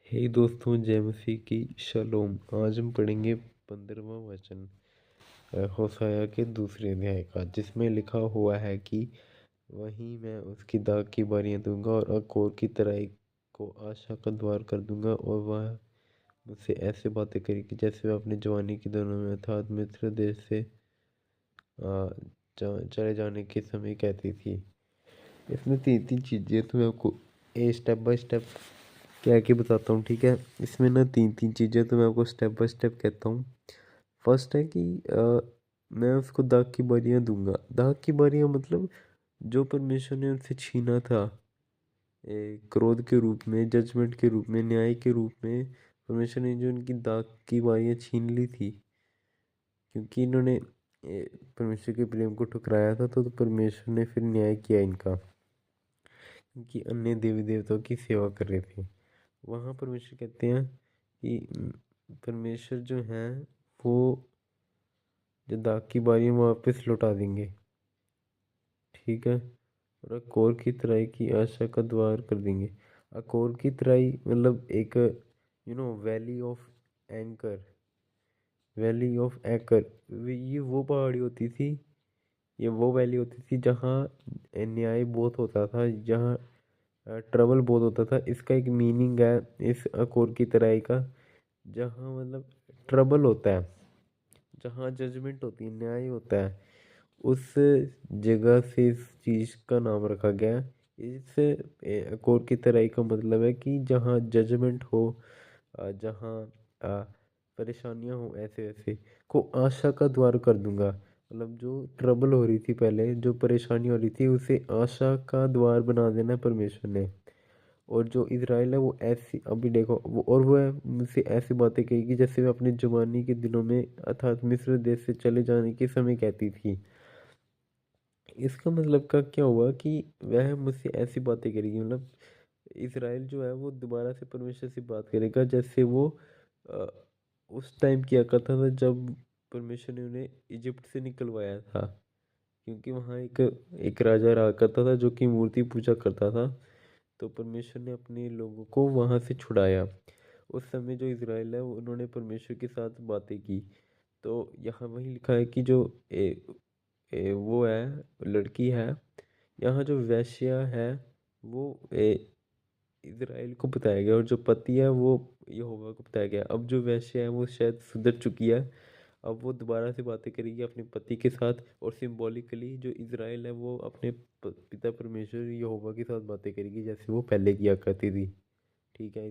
हे दोस्तों, जय मसीह की शलोम। आज हम पढ़ेंगे 15वां वचन होशाया के दूसरे अध्याय का, जिसमें लिखा हुआ है कि वहीं मैं उसकी दाख की बारियां दूंगा और अकोर की तराई को आशा का द्वार कर दूंगा, और वह मुझसे ऐसे बातें करेगी जैसे वह अपनी जवानी के दिनों में अर्थात मिस्र देश से चले जाने के समय कहती थी। इसमें तीन तीन चीज़ें तो मैं आपको स्टेप बाय स्टेप क्या के बताता हूँ, ठीक है। इसमें ना तीन तीन चीज़ें तो मैं आपको स्टेप बाय स्टेप कहता हूँ। फर्स्ट है कि मैं उसको दाग की बारियां दूंगा। दाग की बारियां मतलब जो परमेश्वर ने उनसे छीना था, क्रोध के रूप में, जजमेंट के रूप में, न्याय के रूप में परमेश्वर ने जो उनकी दाग की बारियां छीन ली थी, क्योंकि इन्होंने परमेश्वर के प्रेम को ठुकराया था। तो परमेश्वर ने फिर न्याय किया इनका, क्योंकि अन्य देवी देवताओं की सेवा कर रहे थे। वहाँ परमेश्वर कहते हैं कि परमेश्वर जो हैं वो जो दाग की बारियां वापस लौटा देंगे, ठीक है। और अकोर की तराई की आशा का द्वार कर देंगे। अकोर की तराई मतलब एक valley of anchor, valley of acre. ये वो पहाड़ी होती थी, ये वो वैली होती थी जहाँ न्याय बहुत होता था, जहाँ ट्रबल बहुत होता था। इसका एक मीनिंग है इस अकोर की तराई का, जहाँ मतलब ट्रबल होता है, जहाँ जजमेंट होती है, न्याय होता है, उस जगह से इस चीज़ का नाम रखा गया है। इस अकोर की तराई का मतलब है कि जहाँ जजमेंट हो, जहाँ परेशानियाँ हो, ऐसे वैसे को आशा का द्वार कर दूंगा। मतलब जो ट्रबल हो रही थी पहले, जो परेशानी हो रही थी, उसे आशा का द्वार बना देना है परमेश्वर ने। और जो इज़राइल है वो ऐसी, अभी देखो वो है मुझसे ऐसी बातें कहेगी जैसे मैं अपनी जवानी के दिनों में अर्थात मिस्र देश से चले जाने के समय कहती थी। इसका मतलब का क्या हुआ कि वह मुझसे ऐसी बातें करेगी, मतलब इज़राइल जो है वो दोबारा से परमेश्वर से बात करेगा जैसे वो अ, उस टाइम किया करता था जब परमेश्वर ने उन्हें इजिप्ट से निकलवाया था। क्योंकि वहाँ एक एक राजा रहा करता था जो कि मूर्ति पूजा करता था। तो परमेश्वर ने अपने लोगों को वहाँ से छुड़ाया। उस समय जो इज़राइल है उन्होंने परमेश्वर के साथ बातें की। तो यहाँ वही लिखा है कि जो वो है, लड़की है, यहाँ जो वेश्या है वो इज़राइल को बताया गया, और जो पति है वो यहोवा को बताया गया। अब जो वेश्या है वो शायद सुधर चुकी है, अब वो दोबारा से बातें करेगी अपने पति के साथ। और सिंबॉलिकली जो इज़राइल है वो अपने पिता परमेश्वर यहोवा के साथ बातें करेगी जैसे वो पहले किया करती थी, ठीक है।